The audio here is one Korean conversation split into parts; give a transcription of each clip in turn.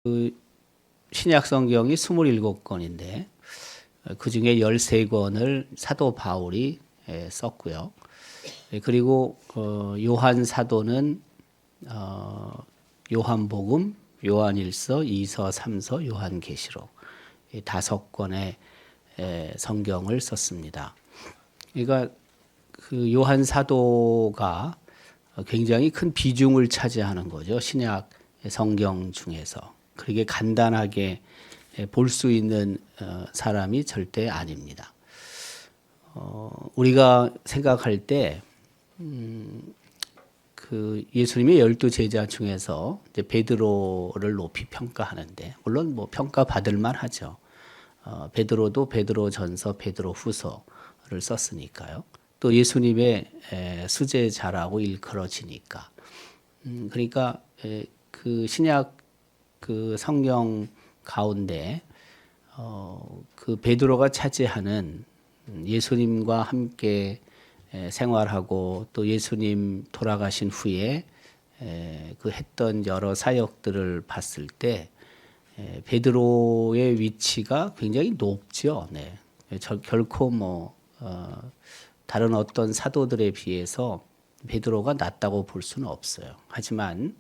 그 신약 성경이 27권인데 그 중에 13권을 사도 바울이 썼고요. 그리고 요한 사도는 요한복음, 요한일서, 이서, 삼서, 요한계시록 5권의 성경을 썼습니다. 그러니까 그 요한 사도가 굉장히 큰 비중을 차지하는 거죠. 신약 성경 중에서. 그렇게 간단하게 볼 수 있는 사람이 절대 아닙니다. 우리가 생각할 때 그 예수님의 12제자 중에서 이제 베드로를 높이 평가하는데, 물론 뭐 평가받을 만하죠. 베드로도 베드로전서, 베드로후서를 썼으니까요. 또 예수님의 수제자라고 일컬어지니까. 그러니까 그 신약 그 성경 가운데 그 베드로가 차지하는 예수님과 함께 생활하고 또 예수님 돌아가신 후에 그 했던 여러 사역들을 봤을 때 베드로의 위치가 굉장히 높죠. 네. 결코 뭐 다른 어떤 사도들에 비해서 베드로가 낮다고 볼 수는 없어요. 하지만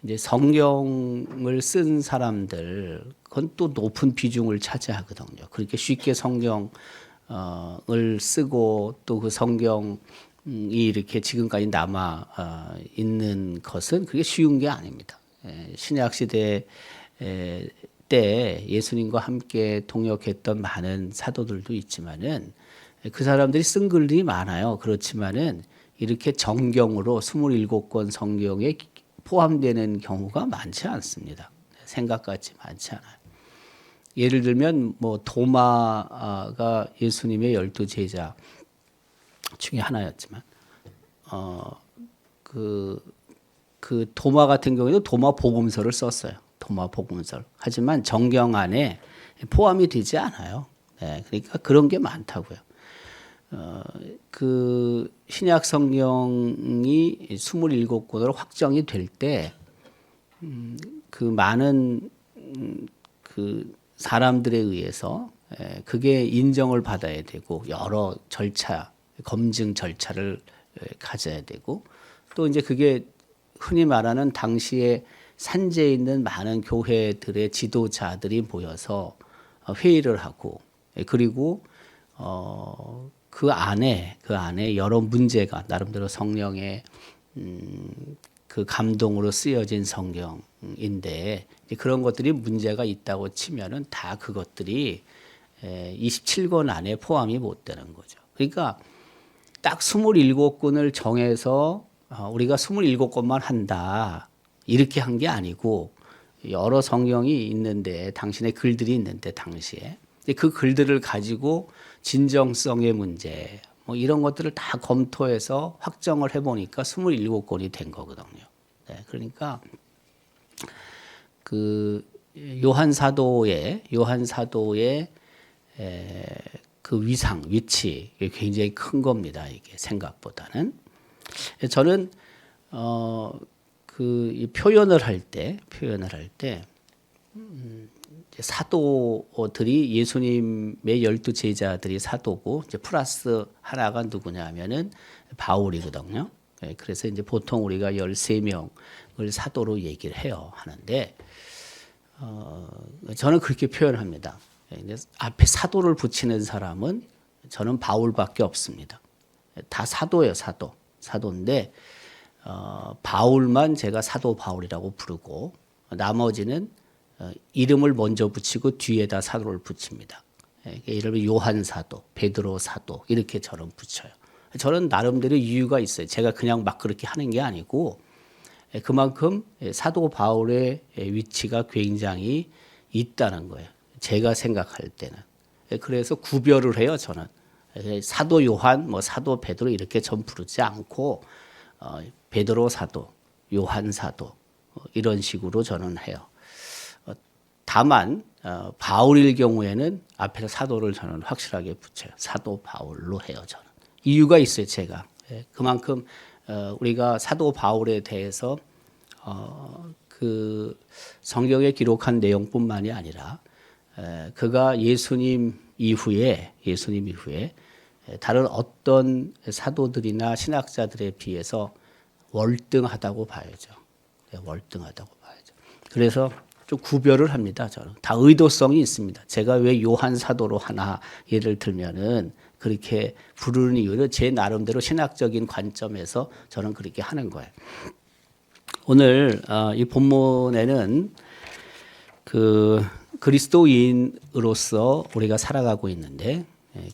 이제 성경을 쓴 사람들, 그건 또 높은 비중을 차지하거든요. 그렇게 쉽게 성경을 쓰고 또 그 성경이 이렇게 지금까지 남아 있는 것은 그게 쉬운 게 아닙니다. 신약 시대 때 예수님과 함께 동역했던 많은 사도들도 있지만은 그 사람들이 쓴 글들이 많아요. 그렇지만은 이렇게 정경으로 27권 성경에 포함되는 경우가 많지 않습니다. 생각같이 많지 않아요. 예를 들면 뭐 도마가 예수님의 12제자 중에 하나였지만 그 도마 같은 경우에도 도마 복음서를 썼어요. 도마 복음서. 하지만 정경 안에 포함이 되지 않아요. 네, 그러니까 그런 게 많다고요. 그 신약 성경이 27권으로 확정이 될 때 그 많은 그 사람들에 의해서 그게 인정을 받아야 되고 여러 절차, 검증 절차를 가져야 되고 또 이제 그게 흔히 말하는 당시에 산지에 있는 많은 교회들의 지도자들이 모여서 회의를 하고 그리고 그 안에 여러 문제가 나름대로 성령의 그 감동으로 쓰여진 성경인데 그런 것들이 문제가 있다고 치면은 다 그것들이 27권 안에 포함이 못 되는 거죠. 그러니까 딱 27권을 정해서 우리가 27권만 한다 이렇게 한 게 아니고 여러 성경이 있는데 당신의 글들이 있는데 당시에 그 글들을 가지고 진정성의 문제 뭐 이런 것들을 다 검토해서 확정을 해보니까 27권이 된 거거든요. 네, 그러니까 그 요한 사도의 그 위치 굉장히 큰 겁니다. 이게 생각보다는 저는 그 표현을 할 때 사도들이 예수님의 12제자들이 사도고 이제 플러스 하나가 누구냐면은 바울이거든요. 그래서 이제 보통 우리가 13명을 사도로 얘기를 해요. 하는데 저는 그렇게 표현합니다. 앞에 사도를 붙이는 사람은 저는 바울밖에 없습니다. 다 사도예요, 사도인데 바울만 제가 사도 바울이라고 부르고 나머지는 이름을 먼저 붙이고 뒤에다 사도를 붙입니다. 예를 들면 요한 사도, 베드로 사도 이렇게 저는 붙여요. 저는 나름대로 이유가 있어요. 제가 그냥 막 그렇게 하는 게 아니고 그만큼 사도 바울의 위치가 굉장히 있다는 거예요. 제가 생각할 때는. 그래서 구별을 해요. 저는 사도 요한, 뭐 사도 베드로 이렇게 전 부르지 않고 베드로 사도, 요한 사도 이런 식으로 저는 해요. 다만 바울일 경우에는 앞에서 사도를 저는 확실하게 붙여요. 사도 바울로 해요. 저는 이유가 있어요. 제가 그만큼 우리가 사도 바울에 대해서 그 성경에 기록한 내용뿐만이 아니라 그가 예수님 이후에 다른 어떤 사도들이나 신학자들에 비해서 월등하다고 봐야죠. 월등하다고 봐야죠. 그래서 좀 구별을 합니다. 저는 다 의도성이 있습니다. 제가 왜 요한 사도로 하나 예를 들면은 그렇게 부르는 이유는 제 나름대로 신학적인 관점에서 저는 그렇게 하는 거예요. 오늘 이 본문에는 그 그리스도인으로서 우리가 살아가고 있는데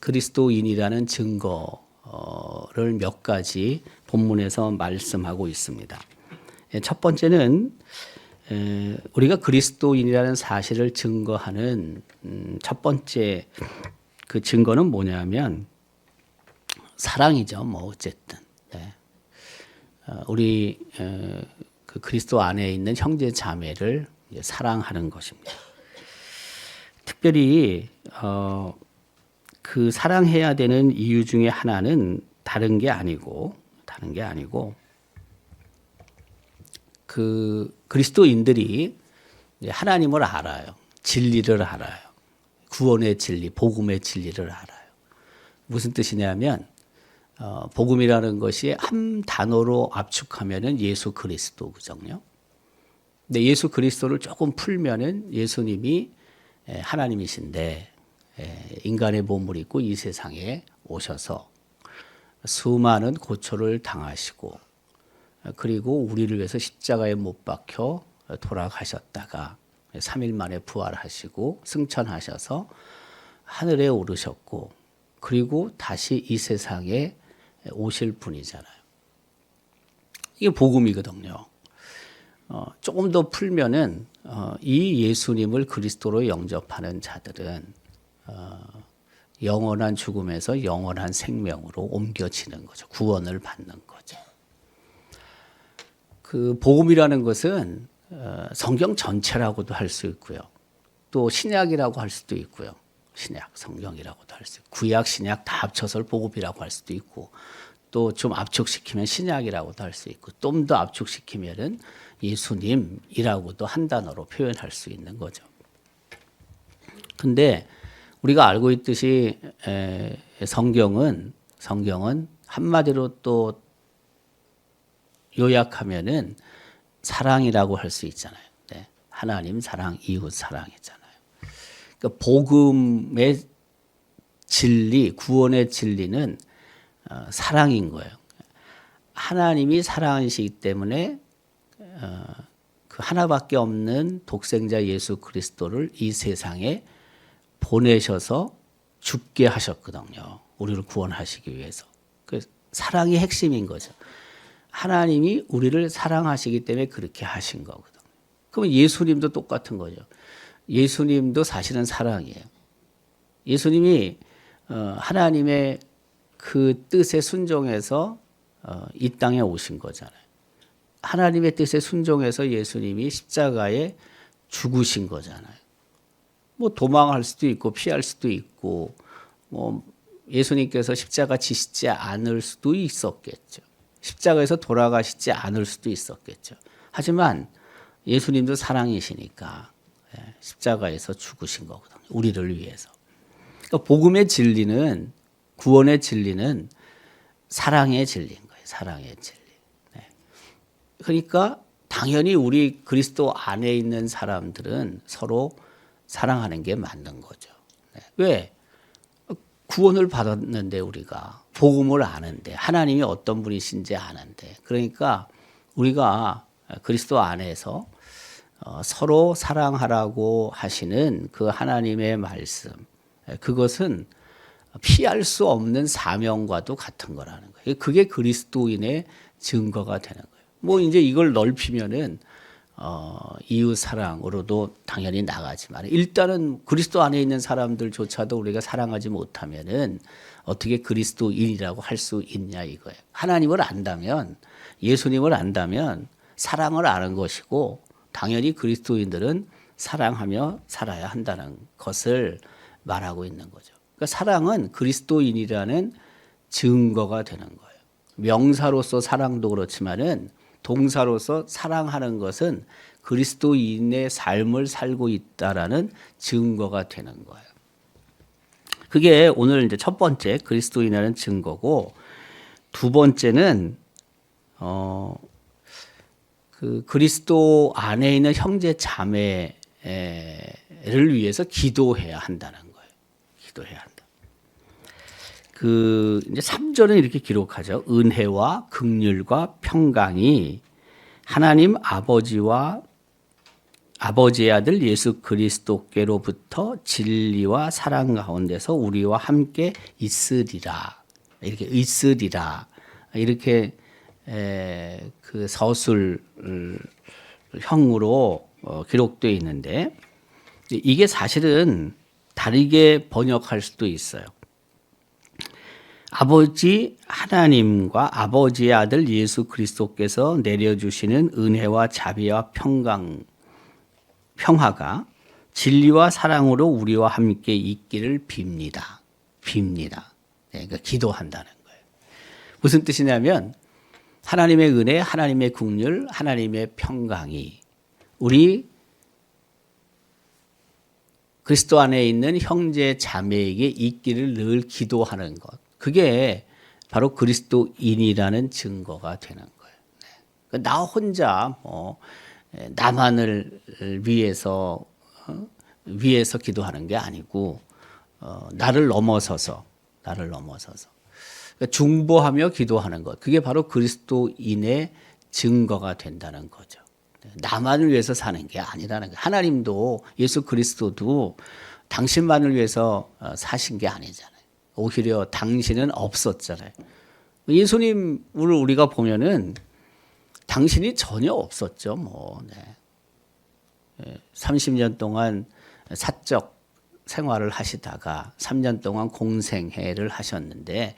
그리스도인이라는 증거를 몇 가지 본문에서 말씀하고 있습니다. 첫 번째는 우리가 그리스도인이라는 사실을 증거하는 첫 번째 그 증거는 뭐냐면 사랑이죠. 뭐 어쨌든 우리 그 그리스도 안에 있는 형제 자매를 사랑하는 것입니다. 특별히 그 사랑해야 되는 이유 중에 하나는 다른 게 아니고 그 그리스도인들이 하나님을 알아요. 진리를 알아요. 구원의 진리, 복음의 진리를 알아요. 무슨 뜻이냐면 복음이라는 것이 한 단어로 압축하면은 예수 그리스도거든요. 근데 예수 그리스도를 조금 풀면은 예수님이 하나님이신데 인간의 몸을 입고 이 세상에 오셔서 수많은 고초를 당하시고 그리고 우리를 위해서 십자가에 못 박혀 돌아가셨다가 3일 만에 부활하시고 승천하셔서 하늘에 오르셨고 그리고 다시 이 세상에 오실 분이잖아요. 이게 복음이거든요. 조금 더 풀면은 이 예수님을 그리스도로 영접하는 자들은 영원한 죽음에서 영원한 생명으로 옮겨지는 거죠. 구원을 받는 거죠. 그 복음이라는 것은 성경 전체라고도 할 수 있고요. 또 신약이라고 할 수도 있고요. 신약, 성경이라고도 할 수 있고 구약, 신약 다 합쳐서 복음이라고 할 수도 있고 또 좀 압축시키면 신약이라고도 할 수 있고 좀 더 압축시키면은 예수님이라고도 한 단어로 표현할 수 있는 거죠. 근데 우리가 알고 있듯이 성경은 한마디로 또 요약하면은 사랑이라고 할 수 있잖아요. 네. 하나님 사랑, 이웃 사랑이잖아요. 그러니까 복음의 진리, 구원의 진리는 사랑인 거예요. 하나님이 사랑이시기 때문에 그 하나밖에 없는 독생자 예수 그리스도를 이 세상에 보내셔서 죽게 하셨거든요. 우리를 구원하시기 위해서. 그 사랑이 핵심인 거죠. 하나님이 우리를 사랑하시기 때문에 그렇게 하신 거거든요. 그러면 예수님도 똑같은 거죠. 예수님도 사실은 사랑이에요. 예수님이 하나님의 그 뜻에 순종해서 이 땅에 오신 거잖아요. 하나님의 뜻에 순종해서 예수님이 십자가에 죽으신 거잖아요. 뭐 도망할 수도 있고 피할 수도 있고 뭐 예수님께서 십자가 지시지 않을 수도 있었겠죠. 십자가에서 돌아가시지 않을 수도 있었겠죠. 하지만 예수님도 사랑이시니까 십자가에서 죽으신 거거든요. 우리를 위해서. 그러니까 복음의 진리는 구원의 진리는 사랑의 진리인 거예요. 사랑의 진리. 그러니까 당연히 우리 그리스도 안에 있는 사람들은 서로 사랑하는 게 맞는 거죠. 왜? 구원을 받았는데 우리가 복음을 아는데 하나님이 어떤 분이신지 아는데 그러니까 우리가 그리스도 안에서 서로 사랑하라고 하시는 그 하나님의 말씀 그것은 피할 수 없는 사명과도 같은 거라는 거예요. 그게 그리스도인의 증거가 되는 거예요. 뭐 이제 이걸 넓히면은 이웃 사랑으로도 당연히 나가지만 일단은 그리스도 안에 있는 사람들조차도 우리가 사랑하지 못하면은 어떻게 그리스도인이라고 할 수 있냐 이거예요. 하나님을 안다면 예수님을 안다면 사랑을 아는 것이고 당연히 그리스도인들은 사랑하며 살아야 한다는 것을 말하고 있는 거죠. 그러니까 사랑은 그리스도인이라는 증거가 되는 거예요. 명사로서 사랑도 그렇지만은 동사로서 사랑하는 것은 그리스도인의 삶을 살고 있다라는 증거가 되는 거예요. 그게 오늘 이제 첫 번째 그리스도인이라는 증거고, 두 번째는 그 그리스도 안에 있는 형제 자매를 위해서 기도해야 한다는 거예요. 기도해야 한다. 그 이제 3절은 이렇게 기록하죠. 은혜와 긍휼과 평강이 하나님 아버지의 아들 예수 그리스도께로부터 진리와 사랑 가운데서 우리와 함께 있으리라. 이렇게 있으리라. 이렇게 그 서술형으로 기록되어 있는데, 이게 사실은 다르게 번역할 수도 있어요. 아버지 하나님과 아버지의 아들 예수 그리스도께서 내려주시는 은혜와 자비와 평화가 진리와 사랑으로 우리와 함께 있기를 빕니다. 네, 그러니까 기도한다는 거예요. 무슨 뜻이냐면 하나님의 은혜, 하나님의 긍휼, 하나님의 평강이 우리 그리스도 안에 있는 형제 자매에게 있기를 늘 기도하는 것. 그게 바로 그리스도인이라는 증거가 되는 거예요. 네. 나 혼자 나만을 위해서 기도하는 게 아니고 나를 넘어서서 중보하며 기도하는 것. 그게 바로 그리스도인의 증거가 된다는 거죠. 나만을 위해서 사는 게 아니라는 거예요. 하나님도 예수 그리스도도 당신만을 위해서 사신 게 아니잖아요. 오히려 당신은 없었잖아요. 예수님을 우리가 보면은 당신이 전혀 없었죠. 뭐, 네. 30년 동안 사적 생활을 하시다가 3년 동안 공생애를 하셨는데,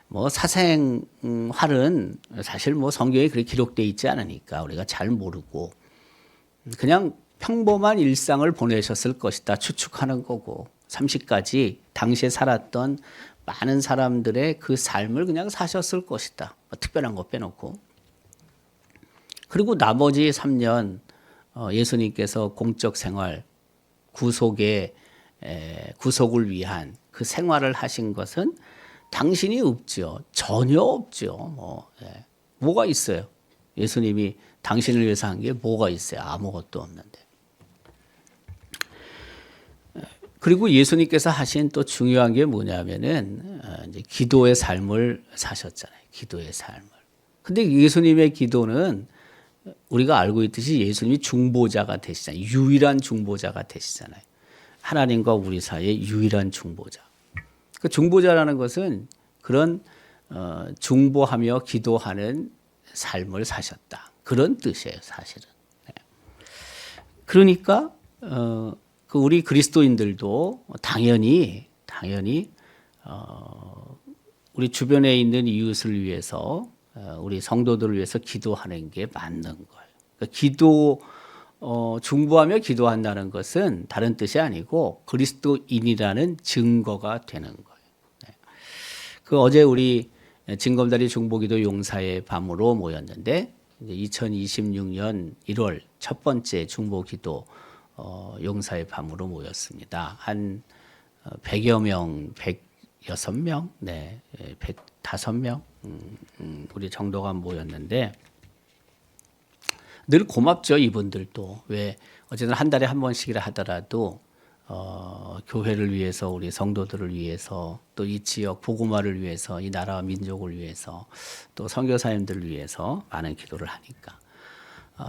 뭐 사생활은 사실 뭐 성경에 그렇게 기록되어 있지 않으니까 우리가 잘 모르고 그냥 평범한 일상을 보내셨을 것이다 추측하는 거고, 30까지 당시에 살았던 많은 사람들의 그 삶을 그냥 사셨을 것이다. 뭐 특별한 거 빼놓고. 그리고 나머지 3년 예수님께서 공적 생활, 구속을 위한 그 생활을 하신 것은 당신이 없죠. 전혀 없죠. 뭐가 있어요? 예수님이 당신을 위해서 한 게 뭐가 있어요? 아무것도 없는데. 그리고 예수님께서 하신 또 중요한 게 뭐냐면은 이제 기도의 삶을 사셨잖아요. 기도의 삶을. 근데 예수님의 기도는 우리가 알고 있듯이 예수님이 중보자가 되시잖아요. 유일한 중보자가 되시잖아요. 하나님과 우리 사이의 유일한 중보자. 그 중보자라는 것은 그런 중보하며 기도하는 삶을 사셨다. 그런 뜻이에요, 사실은. 그러니까 그 우리 그리스도인들도 당연히 우리 주변에 있는 이웃을 위해서 우리 성도들을 위해서 기도하는 게 맞는 거예요. 그러니까 중보하며 기도한다는 것은 다른 뜻이 아니고 그리스도인이라는 증거가 되는 거예요. 그 어제 우리 진검다리 중보기도 용사의 밤으로 모였는데 2026년 1월 첫 번째 중보기도 용사의 밤으로 모였습니다. 한 100여 명, 106명, 네, 105명 우리 정도가 모였는데 늘 고맙죠. 이분들도. 왜 어쨌든 한 달에 한 번씩이라 하더라도 교회를 위해서, 우리 성도들을 위해서, 또 이 지역 복음화를 위해서, 이 나라와 민족을 위해서, 또 선교사님들을 위해서 많은 기도를 하니까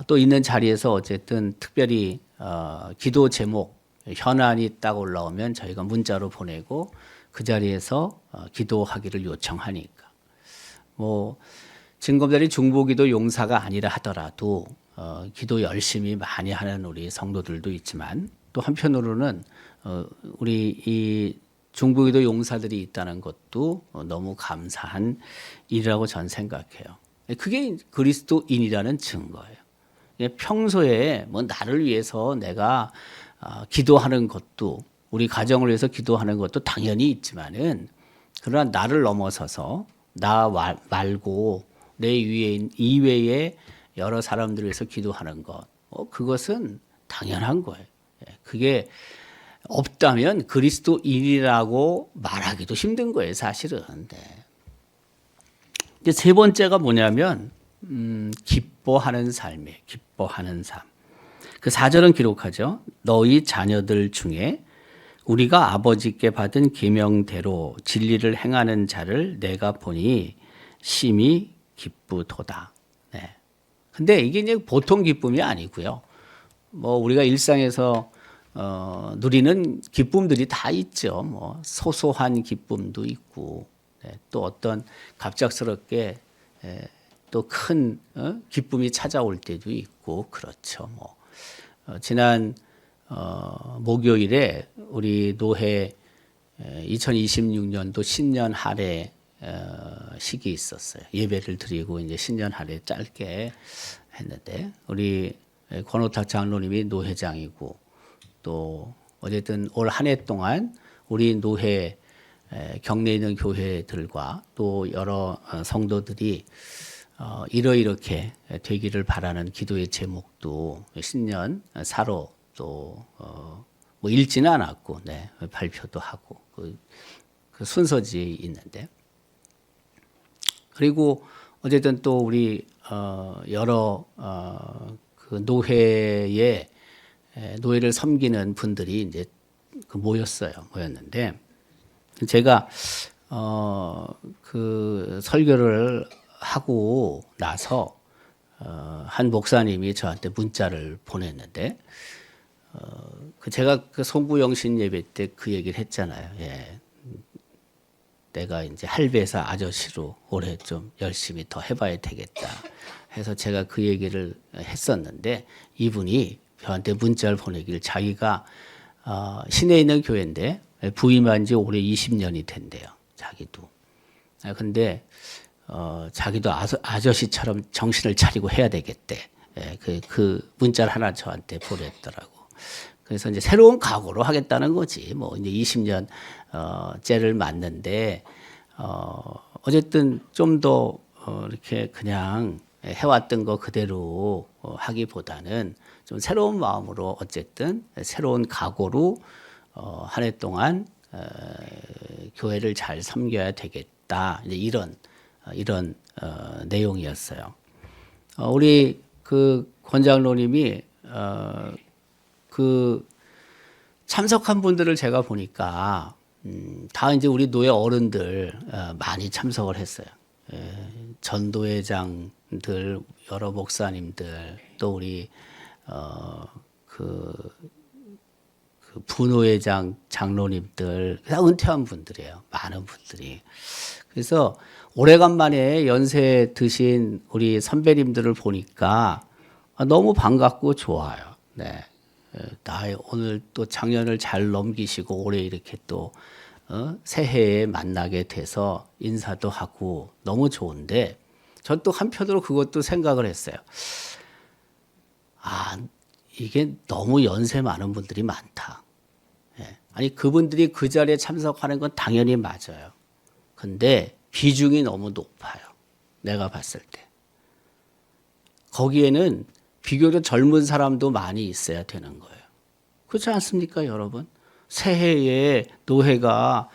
또 있는 자리에서 어쨌든 특별히 기도 제목 현안이 딱 올라오면 저희가 문자로 보내고 그 자리에서 기도하기를 요청하니까 뭐 진검다리 중보기도 용사가 아니라 하더라도 기도 열심히 많이 하는 우리 성도들도 있지만 또 한편으로는 우리 이 중보기도 용사들이 있다는 것도 너무 감사한 일이라고 전 생각해요. 그게 그리스도인이라는 증거예요. 평소에 뭐 나를 위해서 내가 기도하는 것도 우리 가정을 위해서 기도하는 것도 당연히 있지만은 그러나 나를 넘어서서 나 말고 내 이외에 여러 사람들을 위해서 기도하는 것, 그것은 당연한 거예요. 그게 없다면 그리스도인이라고 말하기도 힘든 거예요, 사실은. 네. 이제 세 번째가 뭐냐면 기뻐하는 삶이에요. 기뻐하는 삶. 그 4절은 기록하죠. 너희 자녀들 중에 우리가 아버지께 받은 계명대로 진리를 행하는 자를 내가 보니 심히 기쁘도다. 네. 근데 이게 이제 보통 기쁨이 아니고요. 뭐 우리가 일상에서 누리는 기쁨들이 다 있죠. 뭐 소소한 기쁨도 있고, 네. 또 어떤 갑작스럽게 또 큰 기쁨이 찾아올 때도 있고 그렇죠. 뭐 지난 목요일에 우리 노회 2026년도 신년 할애 식이 있었어요. 예배를 드리고 이제 신년 할애 짧게 했는데 우리 권호탁 장로님이 노회장이고 또 어쨌든 올 한 해 동안 우리 노회 경내에 있는 교회들과 또 여러 성도들이 이렇게 되기를 바라는 기도의 제목도 신년 사로 또 뭐 읽지는 않았고, 네, 발표도 하고 그 순서지에 있는데 그리고 어쨌든 또 우리 여러 그 노회를 섬기는 분들이 이제 모였는데 제가 그 설교를 하고 나서 한 목사님이 저한테 문자를 보냈는데 제가 그 송구영신 예배 때 그 얘기를 했잖아요. 예. 내가 이제 할배사 아저씨로 올해 좀 열심히 더 해봐야 되겠다 해서 제가 그 얘기를 했었는데 이분이 저한테 문자를 보내길 자기가 시내에 있는 교회인데 부임한 지 올해 20년이 된대요. 자기도. 근데 자기도 아저씨처럼 정신을 차리고 해야 되겠대. 예, 그 문자를 하나 저한테 보냈더라고. 그래서 이제 새로운 각오로 하겠다는 거지. 뭐 이제 20년 째를 맞는데 어쨌든 좀 더 이렇게 그냥 해왔던 거 그대로 하기보다는 좀 새로운 마음으로 어쨌든 새로운 각오로 한 해 동안 교회를 잘 섬겨야 되겠다. 이제 이런 내용이었어요. 우리 그 권장로님이 그 참석한 분들을 제가 보니까 다 이제 우리 노예 어른들 많이 참석을 했어요. 전도회장들, 여러 목사님들, 또 우리 그 부노회장 장로님들 다 은퇴한 분들이에요. 많은 분들이. 그래서 오래간만에 연세 드신 우리 선배님들을 보니까 너무 반갑고 좋아요. 네. 오늘 또 작년을 잘 넘기시고 올해 이렇게 또 새해에 만나게 돼서 인사도 하고 너무 좋은데 전 또 한편으로 그것도 생각을 했어요. 이게 너무 연세 많은 분들이 많다. 아니 그분들이 그 자리에 참석하는 건 당연히 맞아요. 근데 비중이 너무 높아요. 내가 봤을 때. 거기에는 비교적 젊은 사람도 많이 있어야 되는 거예요. 그렇지 않습니까, 여러분? 새해에 노회가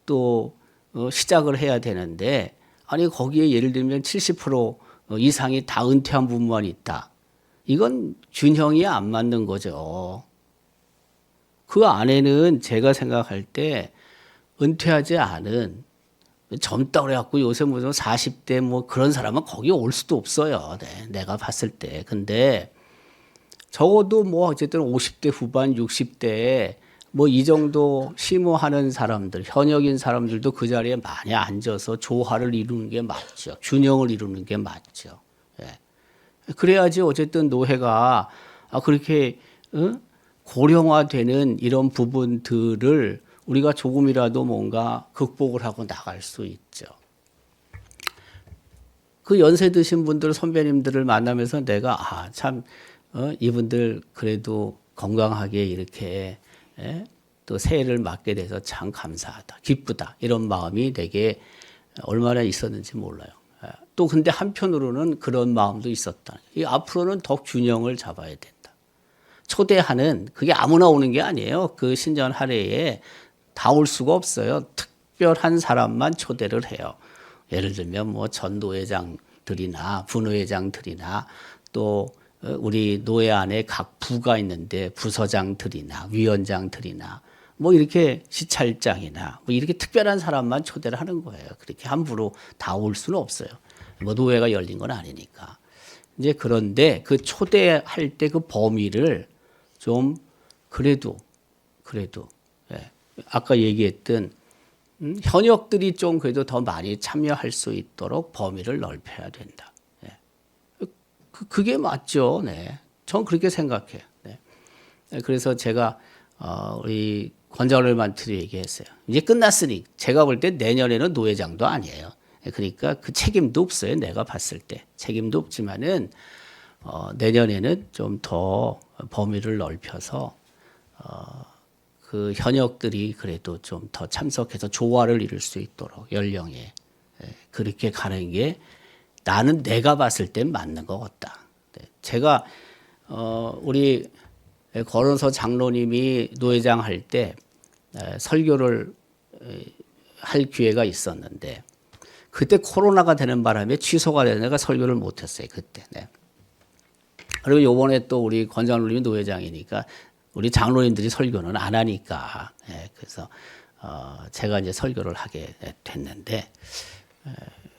또 시작을 해야 되는데 아니 거기에 예를 들면 70% 이상이 다 은퇴한 분만 있다. 이건 균형이 안 맞는 거죠. 그 안에는 제가 생각할 때 은퇴하지 않은 젊다 그래갖고 요새 무슨 40대 뭐 그런 사람은 거기 올 수도 없어요. 네, 내가 봤을 때. 근데 적어도 뭐 어쨌든 50대 후반, 60대에 뭐 이 정도 심호하는 사람들, 현역인 사람들도 그 자리에 많이 앉아서 조화를 이루는 게 맞죠. 균형을 이루는 게 맞죠. 예. 그래야지 어쨌든 노회가 그렇게 고령화되는 이런 부분들을 우리가 조금이라도 뭔가 극복을 하고 나갈 수 있죠. 그 연세 드신 분들 선배님들을 만나면서 내가 참 이분들 그래도 건강하게 이렇게 또 새해를 맞게 돼서 참 감사하다, 기쁘다 이런 마음이 내게 얼마나 있었는지 몰라요. 또 근데 한편으로는 그런 마음도 있었다. 이 앞으로는 더 균형을 잡아야 된다. 초대하는 그게 아무나 오는 게 아니에요. 그 신전 할애에 다 올 수가 없어요. 특별한 사람만 초대를 해요. 예를 들면 뭐 전노회장들이나 부노회장들이나 또 우리 노회 안에 각 부가 있는데 부서장들이나 위원장들이나 뭐 이렇게 시찰장이나 뭐 이렇게 특별한 사람만 초대를 하는 거예요. 그렇게 함부로 다 올 수는 없어요. 뭐 노회가 열린 건 아니니까. 이제 그런데 그 초대할 때 그 범위를 좀 그래도 예. 아까 얘기했던 현역들이 좀 그래도 더 많이 참여할 수 있도록 범위를 넓혀야 된다. 예. 그게 맞죠. 네. 전 그렇게 생각해요. 네. 그래서 제가 우리 권장을만트도 얘기했어요. 이제 끝났으니 제가 볼 때 내년에는 노회장도 아니에요. 그러니까 그 책임도 없어요. 내가 봤을 때 책임도 없지만은 내년에는 좀 더 범위를 넓혀서 그 현역들이 그래도 좀 더 참석해서 조화를 이룰 수 있도록 연령에 그렇게 가는 게 나는 내가 봤을 땐 맞는 것 같다. 제가 우리 권원서 장로님이 노회장 할 때 설교를 할 기회가 있었는데 그때 코로나가 되는 바람에 취소가 되는 내가 설교를 못했어요. 그때. 네. 그리고 요번에 또 우리 권 장로님이 노회장이니까 우리 장로님들이 설교는 안 하니까 그래서 제가 이제 설교를 하게 됐는데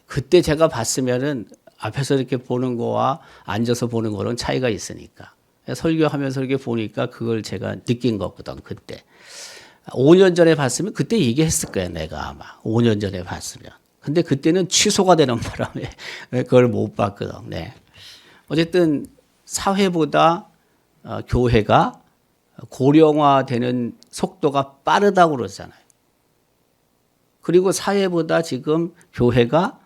그때 제가 봤으면은 앞에서 이렇게 보는 거와 앉아서 보는 거는 차이가 있으니까 설교하면서 이렇게 보니까 그걸 제가 느낀 거거든 그때. 5년 전에 봤으면 그때 얘기했을 거야 내가 아마 5년 전에 봤으면. 근데 그때는 취소가 되는 바람에 그걸 못 봤거든. 네. 어쨌든 사회보다 교회가 고령화되는 속도가 빠르다고 그러잖아요. 그리고 사회보다 지금 교회가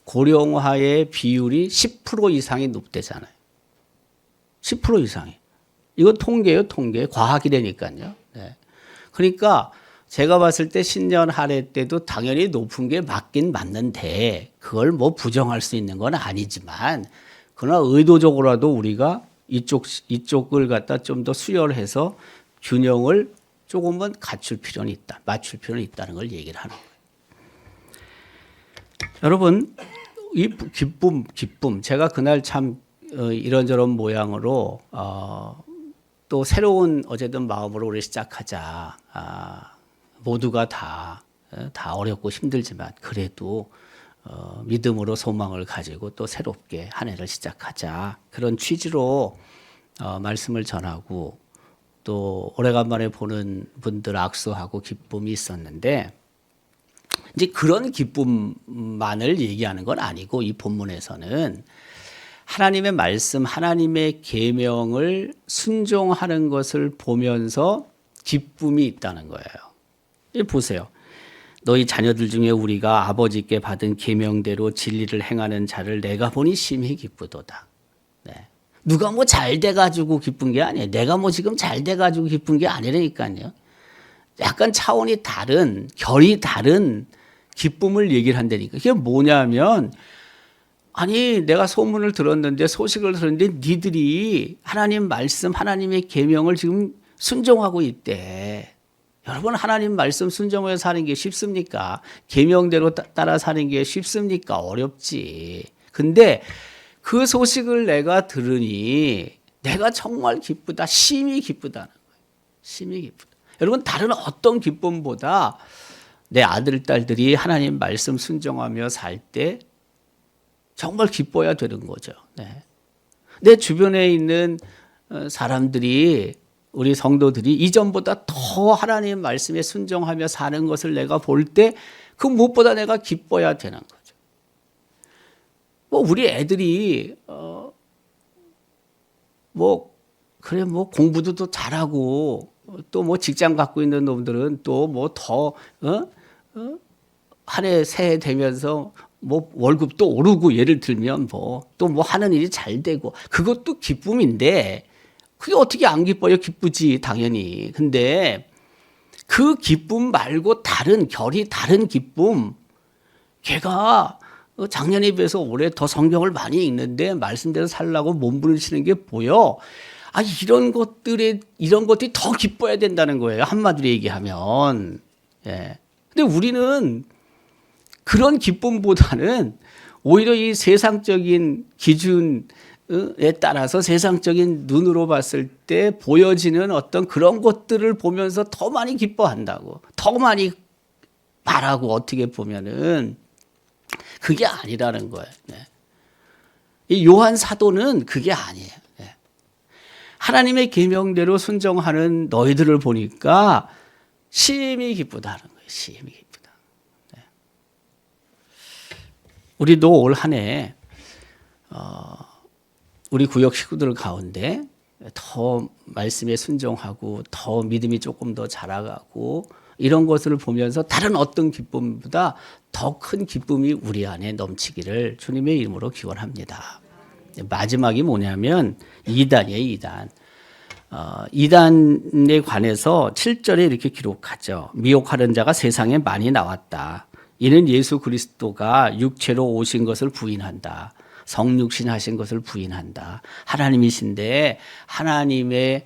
고령화의 비율이 10% 이상이 높대잖아요. 10% 이상이. 이건 통계예요, 통계. 과학이라니까요. 네. 그러니까 제가 봤을 때 신년 할애 때도 당연히 높은 게 맞긴 맞는데 그걸 뭐 부정할 수 있는 건 아니지만 그러나 의도적으로라도 우리가 이쪽을 갖다 좀 더 수혈해서 균형을 조금은 갖출 필요는 있다. 맞출 필요는 있다는 걸 얘기를 하는 거예요. 여러분, 이 기쁨. 제가 그날 참 이런저런 모양으로 또 새로운 어쨌든 마음으로 우리 시작하자. 모두가 다 어렵고 힘들지만 그래도 믿음으로 소망을 가지고 또 새롭게 한 해를 시작하자. 그런 취지로 말씀을 전하고 또 오래간만에 보는 분들 악수하고 기쁨이 있었는데 이제 그런 기쁨만을 얘기하는 건 아니고 이 본문에서는 하나님의 말씀, 하나님의 계명을 순종하는 것을 보면서 기쁨이 있다는 거예요. 보세요. 너희 자녀들 중에 우리가 아버지께 받은 계명대로 진리를 행하는 자를 내가 보니 심히 기쁘도다. 네. 누가 뭐 잘 돼가지고 기쁜 게 아니에요. 내가 뭐 지금 잘 돼가지고 기쁜 게 아니라니까요. 약간 차원이 다른, 결이 다른 기쁨을 얘기를 한다니까. 그게 뭐냐면 아니 내가 소문을 들었는데 소식을 들었는데 니들이 하나님 말씀, 하나님의 계명을 지금 순종하고 있대. 여러분 하나님 말씀 순종하여 사는 게 쉽습니까? 계명대로 따라 사는 게 쉽습니까? 어렵지. 근데 그 소식을 내가 들으니 내가 정말 기쁘다. 심히 기쁘다는 거예요. 심히 기쁘다. 여러분 다른 어떤 기쁨보다 내 아들, 딸들이 하나님 말씀 순종하며 살 때 정말 기뻐야 되는 거죠. 네. 내 주변에 있는 사람들이 우리 성도들이 이전보다 더 하나님 말씀에 순종하며 사는 것을 내가 볼 때 그 무엇보다 내가 기뻐야 되는 거죠. 뭐 우리 애들이 뭐 공부도 또 잘하고 또 뭐 직장 갖고 있는 놈들은 또 뭐 더 한 해 새해 되면서 뭐 월급도 오르고 예를 들면 뭐 또 뭐 하는 일이 잘 되고 그것도 기쁨인데 그게 어떻게 안 기뻐요? 기쁘지 당연히. 근데 그 기쁨 말고 다른 결이 다른 기쁨 걔가 작년에 비해서 올해 더 성경을 많이 읽는데 말씀대로 살라고 몸부림치는 게 보여. 이런 것들이 더 기뻐야 된다는 거예요. 한마디로 얘기하면. 예. 근데 우리는 그런 기쁨보다는 오히려 이 세상적인 기준에 따라서 세상적인 눈으로 봤을 때 보여지는 어떤 그런 것들을 보면서 더 많이 기뻐한다고. 더 많이 바라고 어떻게 보면은 그게 아니라는 거예요. 네. 이 요한 사도는 그게 아니에요. 네. 하나님의 계명대로 순종하는 너희들을 보니까 심히 기쁘다는 거예요. 심히 기쁘다. 네. 우리도 올 한 해 우리 구역 식구들 가운데 더 말씀에 순종하고 더 믿음이 조금 더 자라가고 이런 것을 보면서 다른 어떤 기쁨보다 더 큰 기쁨이 우리 안에 넘치기를 주님의 이름으로 기원합니다. 마지막이 뭐냐면 2단이에요. 2단. 2단에 관해서 7절에 이렇게 기록하죠. 미혹하는 자가 세상에 많이 나왔다. 이는 예수 그리스도가 육체로 오신 것을 부인한다. 성육신 하신 것을 부인한다. 하나님이신데 하나님의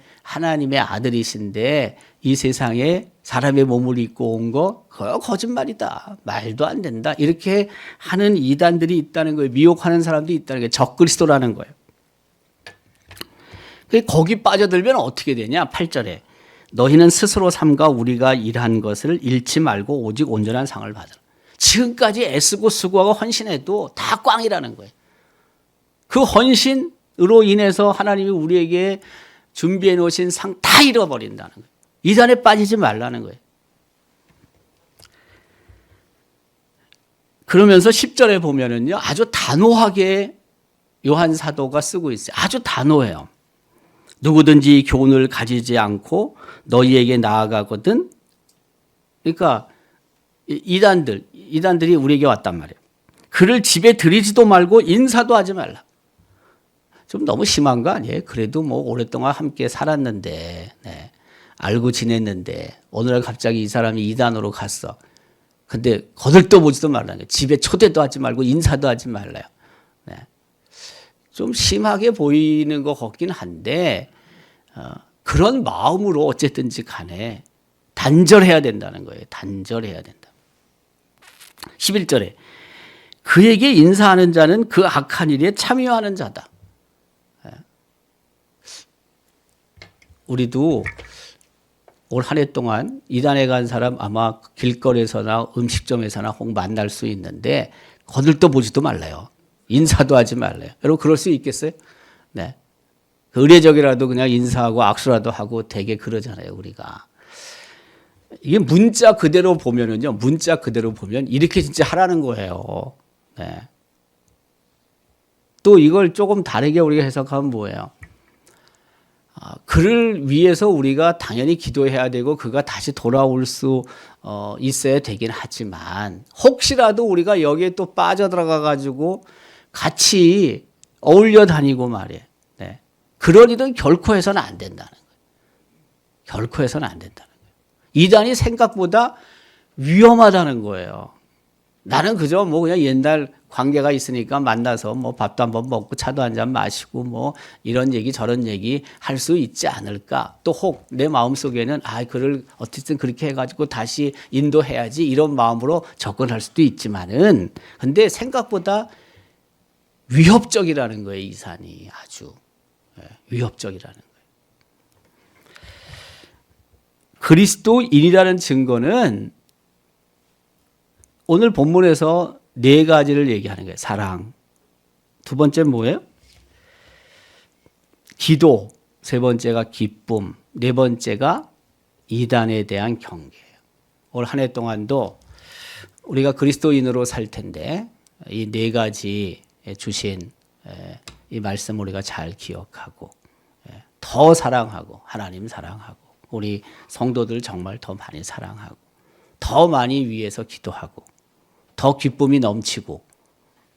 아들이신데 이 세상에 사람의 몸을 입고 온 거 그거 거짓말이다. 말도 안 된다. 이렇게 하는 이단들이 있다는 거예요. 미혹하는 사람들이 있다는 거예요. 적그리스도라는 거예요. 거기 빠져들면 어떻게 되냐? 8절에 너희는 스스로 삼가 우리가 일한 것을 잃지 말고 오직 온전한 상을 받으라. 지금까지 애쓰고 수고하고 헌신해도 다 꽝이라는 거예요. 그 헌신으로 인해서 하나님이 우리에게 준비해 놓으신 상 다 잃어버린다는 거예요. 이단에 빠지지 말라는 거예요. 그러면서 10절에 보면은요, 아주 단호하게 요한 사도가 쓰고 있어요. 아주 단호해요. 누구든지 교훈을 가지지 않고 너희에게 나아가거든. 그러니까 이단들이 우리에게 왔단 말이에요. 그를 집에 들이지도 말고 인사도 하지 말라. 좀 너무 심한 거 아니에요? 그래도 뭐 오랫동안 함께 살았는데, 네. 알고 지냈는데 오늘 갑자기 이 사람이 이단으로 갔어. 근데 거들떠 보지도 말라는 거예요. 집에 초대도 하지 말고 인사도 하지 말라요. 네. 좀 심하게 보이는 것 같긴 한데 그런 마음으로 어쨌든지 간에 단절해야 된다는 거예요. 단절해야 된다. 11절에 그에게 인사하는 자는 그 악한 일에 참여하는 자다. 우리도 올 한 해 동안 이단에 간 사람 아마 길거리에서나 음식점에서나 혹 만날 수 있는데 거들떠 보지도 말라요. 인사도 하지 말라요. 여러분 그럴 수 있겠어요? 네. 의례적이라도 그냥 인사하고 악수라도 하고 되게 그러잖아요, 우리가. 이게 문자 그대로 보면은요, 문자 그대로 보면 이렇게 진짜 하라는 거예요. 네. 또 이걸 조금 다르게 우리가 해석하면 뭐예요? 그를 위해서 우리가 당연히 기도해야 되고 그가 다시 돌아올 수 있어야 되긴 하지만 혹시라도 우리가 여기에 또 빠져들어가 가지고 같이 어울려 다니고 말이에요. 네. 그런 일은 결코 해서는 안 된다는 거예요. 결코 해서는 안 된다는 거예요. 이단이 생각보다 위험하다는 거예요. 나는 그저 뭐 그냥 옛날 관계가 있으니까 만나서 뭐 밥도 한번 먹고 차도 한잔 마시고 뭐 이런 얘기 저런 얘기 할 수 있지 않을까. 또 혹 내 마음속에는 그를 어쨌든 그렇게 해가지고 다시 인도해야지 이런 마음으로 접근할 수도 있지만은 근데 생각보다 위협적이라는 거예요. 이 산이 아주 위협적이라는 거예요. 그리스도인이라는 증거는 오늘 본문에서 4가지를 얘기하는 거예요. 사랑. 두 번째 뭐예요? 기도. 세 번째가 기쁨. 네 번째가 이단에 대한 경계예요. 올 한 해 동안도 우리가 그리스도인으로 살 텐데 이 4가지 주신 이 말씀 우리가 잘 기억하고 더 사랑하고 하나님 사랑하고 우리 성도들 정말 더 많이 사랑하고 더 많이 위해서 기도하고 더 기쁨이 넘치고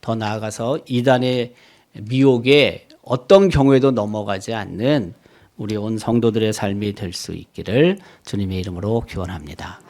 더 나아가서 이단의 미혹에 어떤 경우에도 넘어가지 않는 우리 온 성도들의 삶이 될 수 있기를 주님의 이름으로 기원합니다.